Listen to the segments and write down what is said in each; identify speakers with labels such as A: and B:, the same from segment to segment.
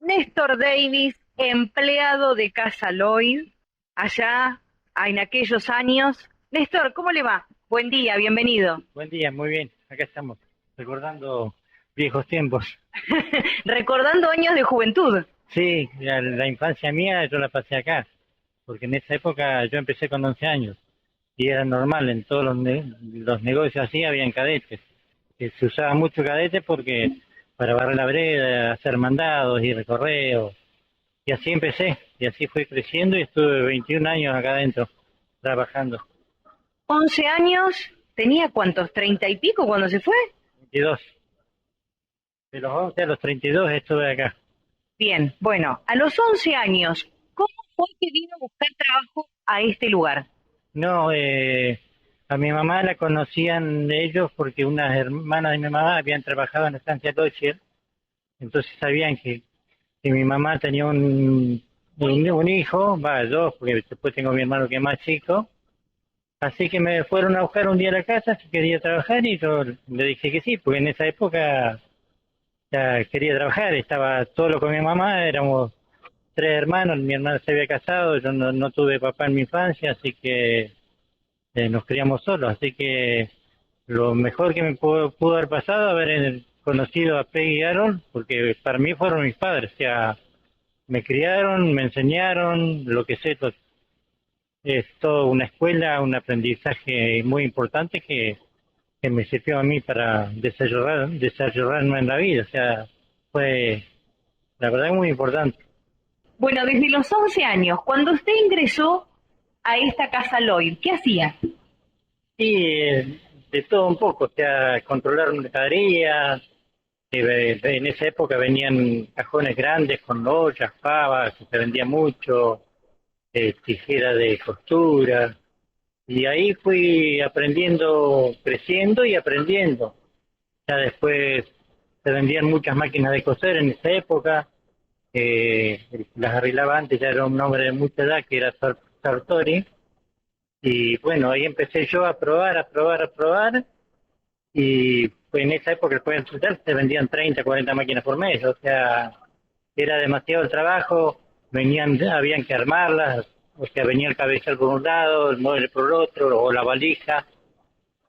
A: Néstor Davis, empleado de Casa Lloyd, allá en aquellos años. Néstor, ¿cómo le va? Buen día, bienvenido.
B: Buen día, muy bien. Acá estamos, recordando viejos tiempos.
A: Recordando años de juventud.
B: Sí, la infancia mía yo la pasé acá, porque en esa época yo empecé con 11 años y era normal, en todos los negocios así habían cadetes. Se usaba mucho cadete porque para barrer la vereda, hacer mandados y recorreos. Y así empecé, y así fui creciendo y estuve 21 años acá adentro, trabajando.
A: 11 años, ¿tenía cuántos? ¿30 y pico cuando se fue?
B: 22. De los 11 a los 32 estuve acá.
A: Bien, bueno, a los 11 años, ¿cómo fue que vino a buscar trabajo a este lugar?
B: No, a mi mamá la conocían de ellos porque unas hermanas de mi mamá habían trabajado en la estancia Deutsche, entonces sabían que mi mamá tenía un hijo, va, dos, porque después tengo mi hermano que es más chico, así que me fueron a buscar un día a la casa si quería trabajar y yo le dije que sí, porque en esa época ya quería trabajar, estaba solo con mi mamá, éramos tres hermanos, mi hermana se había casado, yo no tuve papá en mi infancia, así que nos criamos solos, así que lo mejor que me pudo haber pasado haber conocido a Peggy y Aaron, porque para mí fueron mis padres, o sea, me criaron, me enseñaron, lo que sé, es toda una escuela, un aprendizaje muy importante que me sirvió a mí para desarrollarme en la vida, o sea, fue la verdad muy importante.
A: Bueno, desde los 11 años, cuando usted ingresó a esta Casa Lloyd, ¿qué hacía?
B: Y de todo un poco, o sea, controlar mercadería, en esa época venían cajones grandes con ollas, pavas, que se vendía mucho, tijeras de costura, y ahí fui aprendiendo, creciendo y aprendiendo. Ya después se vendían muchas máquinas de coser en esa época, las arreglaba antes, ya era un hombre de mucha edad que era Sartori, y bueno, ahí empecé yo a probar, a probar, a probar, y pues en esa época después del Futsal se vendían 30 40 máquinas por mes, o sea, era demasiado el trabajo, habían que armarlas, o sea, venía el cabezal por un lado, el mueble por el otro, o la valija,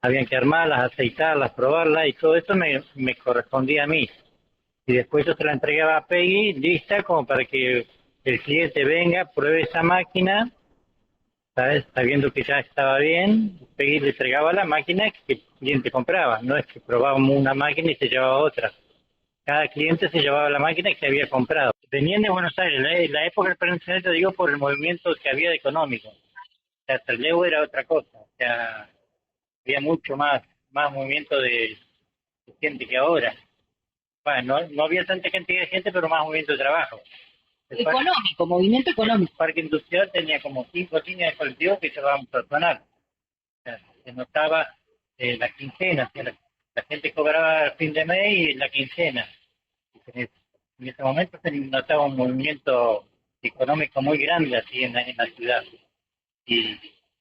B: habían que armarlas, aceitarlas, probarlas, y todo eso me correspondía a mí. Y después yo se la entregaba a Peggy lista como para que el cliente venga, pruebe esa máquina, ¿sabes? Sabiendo que ya estaba bien, Peggy le entregaba la máquina que el cliente compraba, no es que probábamos una máquina y se llevaba otra. Cada cliente se llevaba la máquina que había comprado. Venían de Buenos Aires, la época del peronismo, digo, por el movimiento que había de económico. O sea, Trelew era otra cosa, o sea, había mucho más movimiento de gente que ahora. Bueno, no había tanta cantidad de gente, pero más movimiento de trabajo.
A: Económico, movimiento
B: El
A: económico.
B: parque industrial tenía como 5 líneas de colectivos que llevaban personal. O sea, se notaba la quincena, o sea, la gente cobraba al fin de mes y la quincena. En ese momento se notaba un movimiento económico muy grande así en la ciudad. Y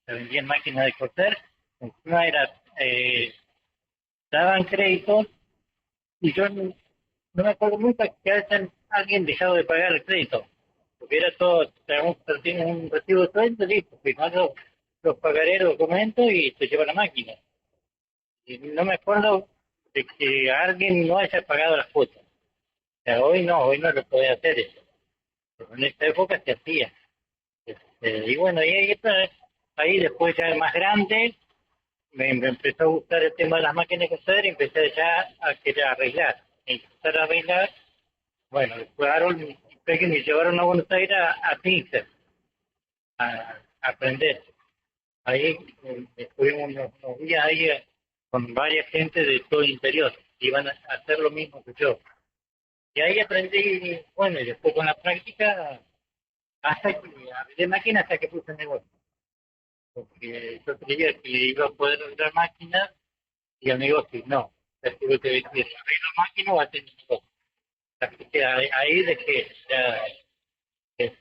B: se vendían máquinas de coser, encima daban créditos y yo no me acuerdo nunca que alguien dejado de pagar el crédito, porque era todo, tienes un recibo de sueldo, listo, firmás los pagaré los documentos y te lleva la máquina. Y no me acuerdo de que alguien no haya pagado las cuotas. O sea, hoy no lo puede hacer eso. Pero en esta época se hacía. Y bueno, ahí después ya más grande, me empezó a gustar el tema de las máquinas de coser y empecé ya a querer arreglar. Empezar a arreglar, bueno, después Aaron y Peggy me llevaron a Buenos Aires a Pincer, a aprender. Ahí estuvimos unos días ahí con varias gente de todo el interior, que iban a hacer lo mismo que yo. Y ahí aprendí, bueno, y después con la práctica, hasta que abrí máquina hasta que puse el negocio. Porque yo creía que iba a poder arreglar máquinas y el negocio no. Entonces tuve que decir, arreglo máquina o hacer negocio. Así que ahí dejé, ya,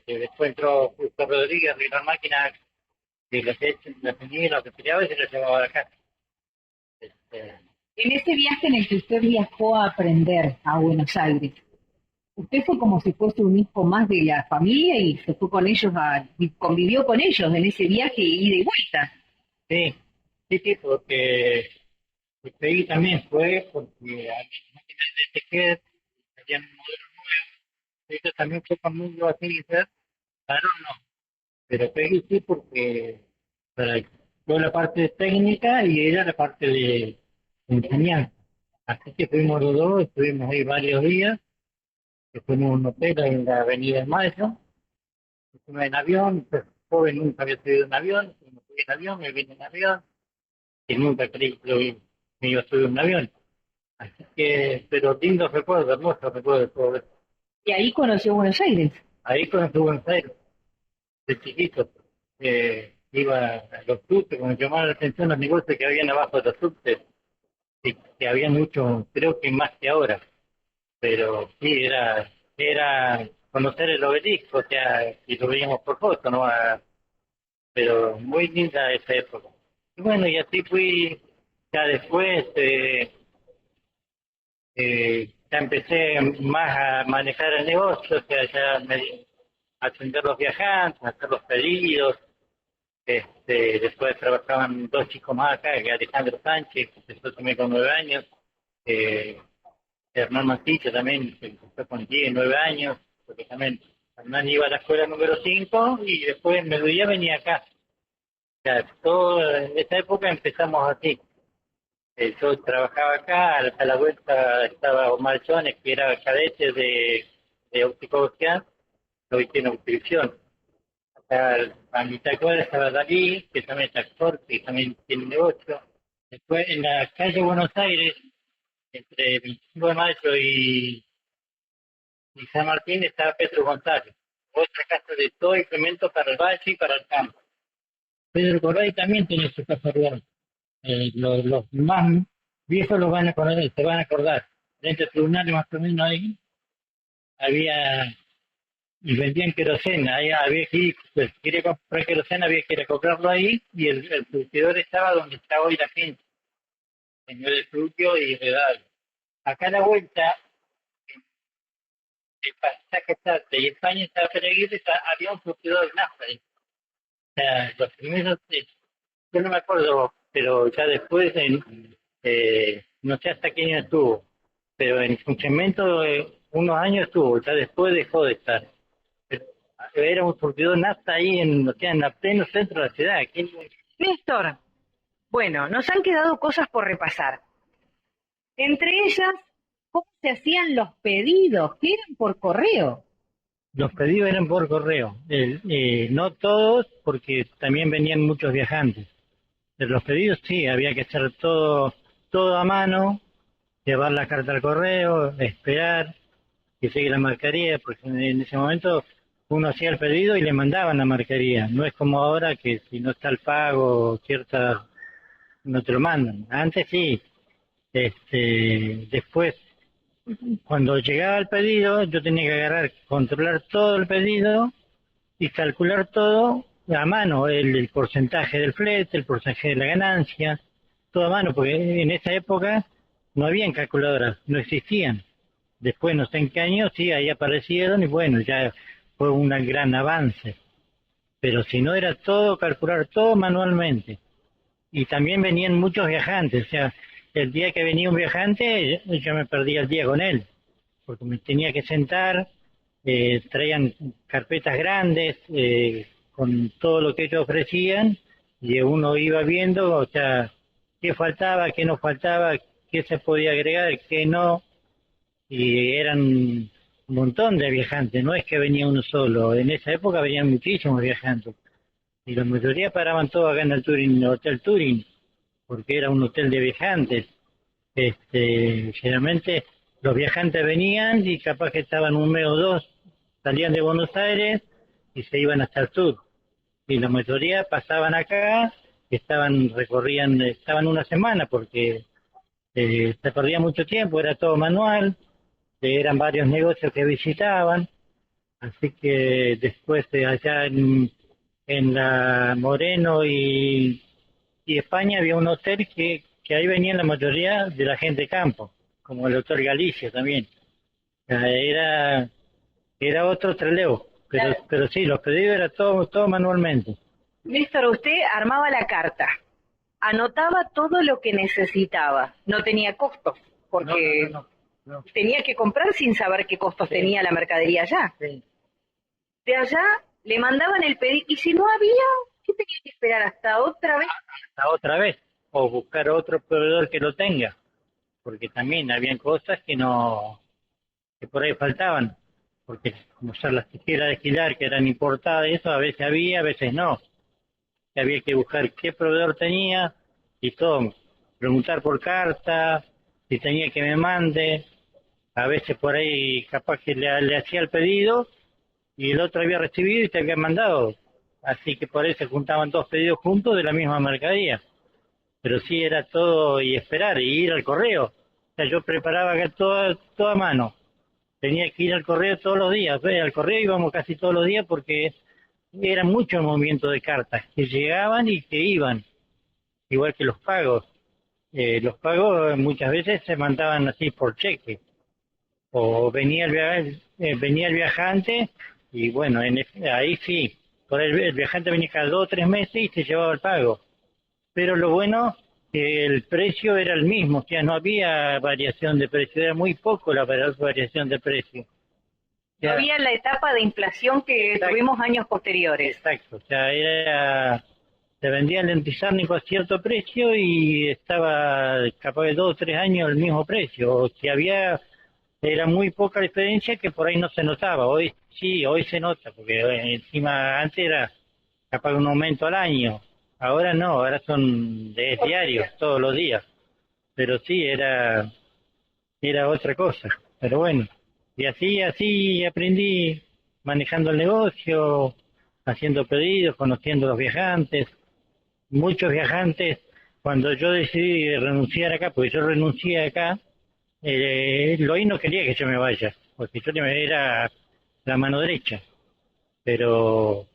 B: después entró Justo Rodríguez a arreglar máquinas y las tenía, las peleaba y se las llevaba a la casa. Este,
A: En ese viaje en el que usted viajó a aprender a Buenos Aires,
C: Usted fue como si fuese un hijo más de la familia y se fue con ellos y convivió con ellos en ese viaje ida y vuelta.
B: Sí, sí, sí, porque ahí también fue porque había máquinas de tejer, había modelos nuevos, eso también fue conmigo así, quizás, claro, no, pero Peggy sí porque para, yo la parte técnica y ella la parte de enseñanza. Así que fuimos los dos, estuvimos ahí varios días, que fuimos a un hotel en la Avenida de Mayo, fuimos en avión, pues, joven nunca había subido en avión, me fui en avión, me vine en avión, y nunca creí que me iba a subir en un avión. Así que, pero lindos recuerdos, hermosos recuerdos de todo eso.
C: Y ahí conoció Buenos Aires.
B: Ahí conocí Buenos Aires, de chiquito, iba a los subtes, cuando me llamaban la atención los negocios que habían abajo de los subtes, y que había mucho, creo que más que ahora, pero sí, era conocer el obelisco, o sea, y lo veíamos por foto, ¿no? Pero muy linda esa época. Y bueno, y así fui, ya después, ya empecé más a manejar el negocio, o sea, a atender los viajantes, a hacer los pedidos. Después trabajaban dos chicos más acá, que Alejandro Sánchez, que empezó también con 9 años, eh, Hernán Mantilla también, que empezó con 10, 9 años, porque también Hernán iba a la escuela número 5 y después en mediodía venía acá. O sea, todo, en esa época empezamos así. Yo trabajaba acá, a la vuelta estaba Omar Jones, que era cadete de óptico Ocean, que hoy tiene inscripción. Acá a mitad de cuadra estaba Dalí, que también es actor, que también tiene negocio. Después en la calle Buenos Aires, entre 25 de mayo y San Martín, estaba Pedro González. Otra casa de todo incremento para el valle y para el campo. Pedro Correy también tiene su casa rural. Los más viejos los van a acordar, se van a acordar. Dentro del tribunal más o menos ahí había, y vendían querosena, ahí había que ir, pues, quería comprar querosena, había que ir a comprarlo ahí, y el surtidor estaba donde está hoy la gente, Señor de Fruquio y Redal. Acá a la vuelta, el pasaje Sarte y España estaba Pereguito, había un surtidor de nafta ahí. O sea, los primeros, yo no me acuerdo, pero ya después, no sé hasta qué año estuvo, pero en funcionamiento unos años estuvo, ya después dejó de estar. Pero era un surtidor nafta ahí en, o sea, en el pleno centro de la ciudad. Aquí,
A: Néstor, bueno, nos han quedado cosas por repasar. Entre ellas, ¿cómo se hacían los pedidos? Que eran por correo.
B: los pedidos eran por correo, no todos, porque también venían muchos viajantes. Pero los pedidos sí, había que hacer todo a mano, llevar la carta al correo, esperar que llegue la marcaría, porque en ese momento uno hacía el pedido y le mandaban la marcaría. No es como ahora que si no está el pago, cierta, no te lo mandan. Antes sí. Después, cuando llegaba el pedido, yo tenía que agarrar, controlar todo el pedido y calcular todo a mano, el porcentaje del flete, el porcentaje de la ganancia, todo a mano, porque en esa época no habían calculadoras, no existían. Después, no sé en qué año, sí, ahí aparecieron y bueno, ya fue un gran avance. Pero si no era todo, calcular todo manualmente. Y también venían muchos viajantes, o sea, el día que venía un viajante, yo me perdía el día con él, porque me tenía que sentar, traían carpetas grandes, con todo lo que ellos ofrecían, y uno iba viendo, o sea, qué faltaba, qué no faltaba, qué se podía agregar, qué no, y eran un montón de viajantes, no es que venía uno solo, en esa época venían muchísimos viajantes, y la mayoría paraban todos acá en el Turing, en el Hotel Turing, porque era un hotel de viajantes. Generalmente los viajantes venían y capaz que estaban un mes o dos, salían de Buenos Aires y se iban hasta el sur. Y la mayoría pasaban acá, estaban una semana porque se perdía mucho tiempo, era todo manual, eran varios negocios que visitaban, así que después allá en la Moreno y España había un hotel que ahí venían la mayoría de la gente de campo, como el Hotel Galicia también. Era, era otro treleo,
A: Claro.
B: pero sí, los pedidos era todo manualmente.
A: Néstor, usted armaba la carta, anotaba todo lo que necesitaba, no tenía costos,
B: No, no, no,
A: porque
B: no, no.
A: tenía que comprar sin saber qué costos
B: Sí,
A: tenía la mercadería allá.
B: sí.
A: De allá le mandaban el pedido, y si no había, ¿qué tenía que esperar hasta otra vez?
B: Hasta otra vez, o buscar otro proveedor que lo tenga, porque también habían cosas que no, que por ahí faltaban, porque como son las tijeras de esquilar que eran importadas, eso a veces había, a veces no. Que había que buscar qué proveedor tenía y todo, preguntar por carta, si tenía que me mande, a veces por ahí capaz que le hacía el pedido y el otro había recibido y te había mandado, así que por ahí se juntaban dos pedidos juntos de la misma mercadería, pero sí era todo y esperar y ir al correo, o sea, yo preparaba acá todo a mano, tenía que ir al correo todos los días, al correo íbamos casi todos los días porque era mucho el movimiento de cartas que llegaban y que iban, igual que los pagos. Los pagos muchas veces se mandaban así por cheque, o venía el viajante y bueno, ahí sí, por el viajante venía cada 2 o 3 meses y se llevaba el pago. Pero lo bueno que el precio era el mismo, o sea, no había variación de precio, era muy poco la variación de precio. O
A: No
B: sea,
A: había la etapa de inflación que
B: exacto,
A: tuvimos años posteriores.
B: exacto, o sea, se vendía el lentizárnico a cierto precio y estaba capaz de 2 o 3 años el mismo precio. O si había, era muy poca diferencia que por ahí no se notaba. Hoy sí, hoy se nota, porque encima antes era capaz de un aumento al año. Ahora no, ahora son diarios, todos los días. Pero sí, era otra cosa. Pero bueno, y así aprendí manejando el negocio, haciendo pedidos, conociendo a los viajantes. Muchos viajantes, cuando yo decidí renunciar acá, porque yo renuncié acá, Lois no quería que yo me vaya, porque yo era la mano derecha, pero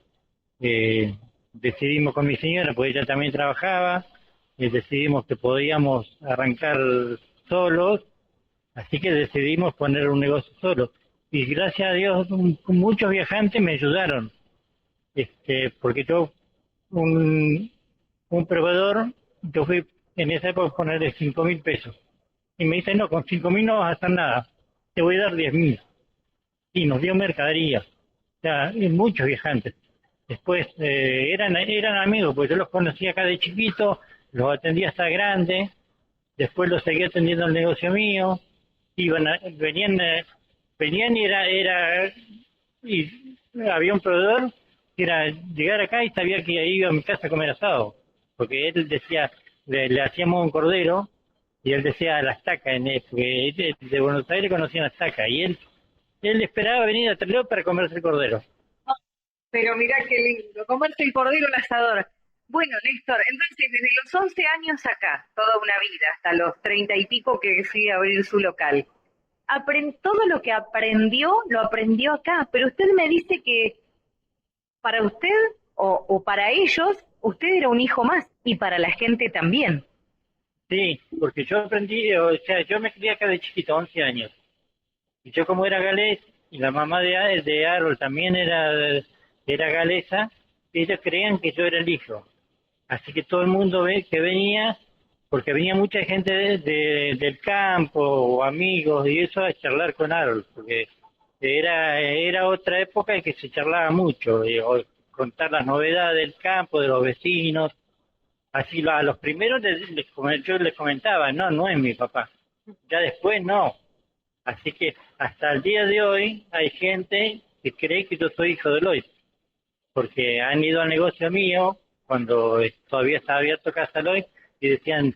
B: eh, decidimos con mi señora, porque ella también trabajaba, decidimos que podíamos arrancar solos, así que decidimos poner un negocio solo. Y gracias a Dios, muchos viajantes me ayudaron, porque yo, un, un proveedor, yo fui en esa época a ponerle 5.000 pesos. Y me dice, no, con 5.000 no vas a hacer nada, te voy a dar 10.000. Y nos dio mercadería. O sea, y muchos viajantes. Después eran amigos, porque yo los conocía acá de chiquito, los atendía hasta grande, después los seguí atendiendo al negocio mío, venían y había un proveedor que era llegar acá y sabía que iba a mi casa a comer asado, porque él decía, le hacíamos un cordero y él decía la estaca, porque él de Buenos Aires conocía la estaca y él esperaba venir a Trelew para comerse el cordero.
A: Pero mirá qué lindo, comerse el cordero al asador. Bueno, Néstor, entonces desde los 11 años acá, toda una vida, hasta los 30 y pico que sigue a abrir su local, todo lo que aprendió, lo aprendió acá, pero usted me dice que para usted o para ellos, usted era un hijo más y para la gente también.
B: Sí, porque yo aprendí, o sea, yo me crié acá de chiquito, 11 años. Y yo como era galés, y la mamá de Harold también era galesa, ellos creían que yo era el hijo. Así que todo el mundo ve que venía, porque venía mucha gente del campo, o amigos, y eso a charlar con Harold, porque era otra época en que se charlaba mucho, o contar las novedades del campo, de los vecinos. Así a los primeros yo les comentaba, no, no es mi papá. Ya después no. Así que hasta el día de hoy hay gente que cree que yo soy hijo de Lois, porque han ido al negocio mío cuando todavía estaba abierto Casa Lois y decían,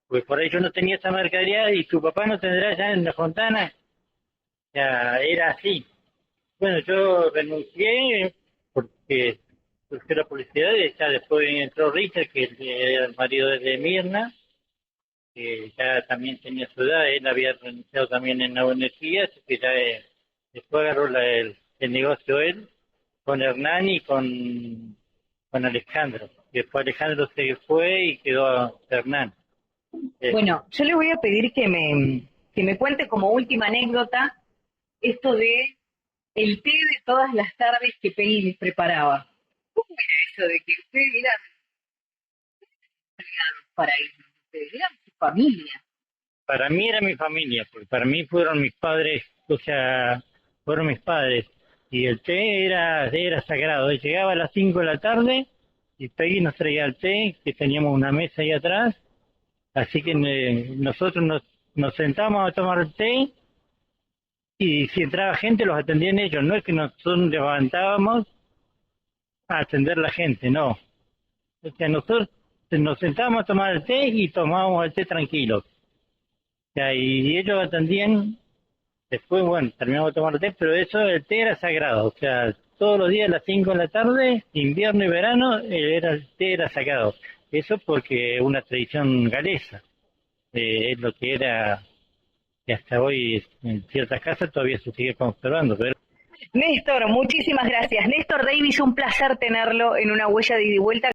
B: pues por ahí yo no tenía esa mercadería y tu papá no tendrá ya en la Fontana. Ya era así. Bueno, yo renuncié porque surgió la publicidad y ya después entró Richard, que era el marido de Mirna, que ya también tenía su edad, él había renunciado también en la energía, así que ya después agarró el negocio él con Hernán y con Alejandro. Después Alejandro se fue y quedó Hernán. Eh,
A: Bueno, yo le voy a pedir que me cuente como última anécdota
C: esto de el té de todas las tardes que Peggy les preparaba. ¿Cómo era eso de que ustedes eran empleados para ellos? Ustedes eran su familia.
B: Para mí era mi familia, porque para mí fueron mis padres, o sea, fueron mis padres. Y el té era sagrado. Llegaba a las 5 de la tarde y Peggy nos traía el té, que teníamos una mesa ahí atrás. Así que nosotros nos sentábamos a tomar el té y si entraba gente los atendían ellos. No es que nosotros nos levantábamos a atender la gente, no. O sea, nosotros nos sentábamos a tomar el té y tomábamos el té tranquilos. O sea, y ellos atendían, después, bueno, terminamos de tomar el té, pero eso, el té era sagrado. O sea, todos los días a las 5 de la tarde, invierno y verano, el té era sagrado. Eso porque es una tradición galesa. Es lo que era, y hasta hoy en ciertas casas todavía se sigue conservando. Pero
A: Néstor, muchísimas gracias. Néstor Davis, un placer tenerlo en Una Huella de Ida y Vuelta.